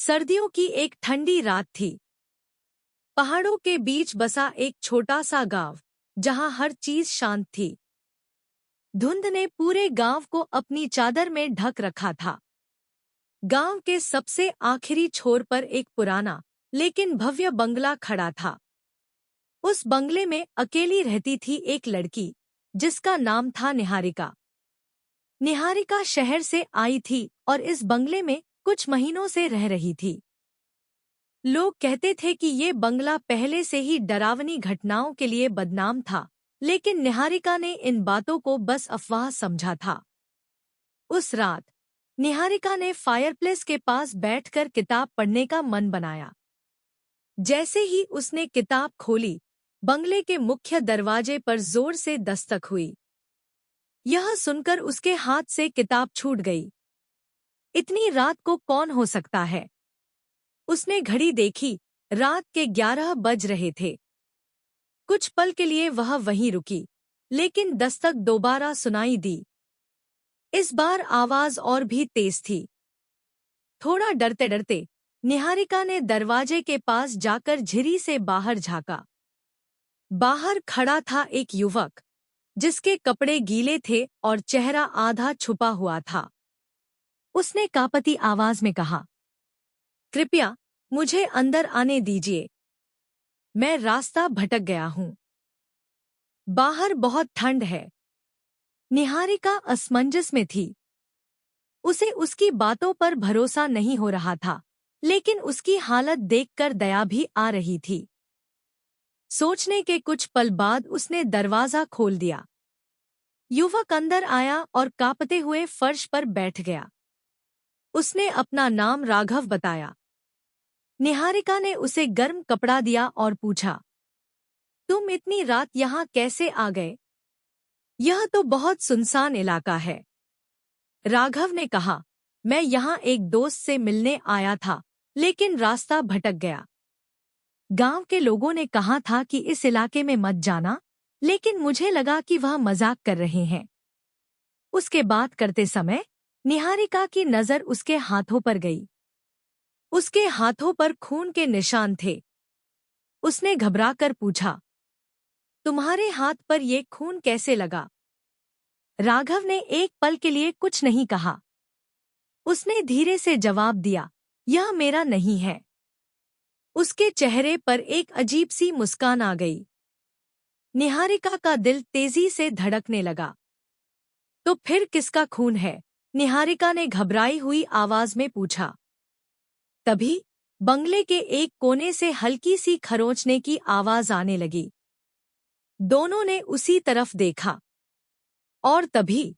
सर्दियों की एक ठंडी रात थी। पहाड़ों के बीच बसा एक छोटा सा गांव, जहां हर चीज शांत थी। धुंध ने पूरे गांव को अपनी चादर में ढक रखा था। गांव के सबसे आखिरी छोर पर एक पुराना लेकिन भव्य बंगला खड़ा था। उस बंगले में अकेली रहती थी एक लड़की, जिसका नाम था निहारिका। निहारिका शहर से आई थी और इस बंगले में कुछ महीनों से रह रही थी। लोग कहते थे कि ये बंगला पहले से ही डरावनी घटनाओं के लिए बदनाम था, लेकिन निहारिका ने इन बातों को बस अफवाह समझा था। उस रात निहारिका ने फायरप्लेस के पास बैठकर किताब पढ़ने का मन बनाया। जैसे ही उसने किताब खोली, बंगले के मुख्य दरवाजे पर जोर से दस्तक हुई। यह सुनकर उसके हाथ से किताब छूट गई। इतनी रात को कौन हो सकता है? उसने घड़ी देखी, रात के 11 बज रहे थे। कुछ पल के लिए वह वहीं रुकी, लेकिन दस्तक दोबारा सुनाई दी। इस बार आवाज और भी तेज थी। थोड़ा डरते डरते निहारिका ने दरवाजे के पास जाकर झिरी से बाहर झांका। बाहर खड़ा था एक युवक, जिसके कपड़े गीले थे और चेहरा आधा छुपा हुआ था। उसने कांपती आवाज में कहा, कृपया मुझे अंदर आने दीजिए। मैं रास्ता भटक गया हूं। बाहर बहुत ठंड है। निहारिका असमंजस में थी। उसे उसकी बातों पर भरोसा नहीं हो रहा था, लेकिन उसकी हालत देखकर दया भी आ रही थी। सोचने के कुछ पल बाद उसने दरवाजा खोल दिया। युवक अंदर आया और कांपते हुए फर्श पर बैठ गया। उसने अपना नाम राघव बताया। निहारिका ने उसे गर्म कपड़ा दिया और पूछा, तुम इतनी रात यहाँ कैसे आ गए? यह तो बहुत सुनसान इलाका है। राघव ने कहा, मैं यहाँ एक दोस्त से मिलने आया था, लेकिन रास्ता भटक गया। गांव के लोगों ने कहा था कि इस इलाके में मत जाना, लेकिन मुझे लगा कि वह मजाक कर रहे हैं। उसके बात करते समय निहारिका की नजर उसके हाथों पर गई। उसके हाथों पर खून के निशान थे। उसने घबराकर पूछा, तुम्हारे हाथ पर ये खून कैसे लगा? राघव ने एक पल के लिए कुछ नहीं कहा। उसने धीरे से जवाब दिया, यह मेरा नहीं है। उसके चेहरे पर एक अजीब सी मुस्कान आ गई। निहारिका का दिल तेजी से धड़कने लगा। तो फिर किसका खून है? निहारिका ने घबराई हुई आवाज में पूछा। तभी बंगले के एक कोने से हल्की सी खरोंचने की आवाज आने लगी। दोनों ने उसी तरफ देखा और तभी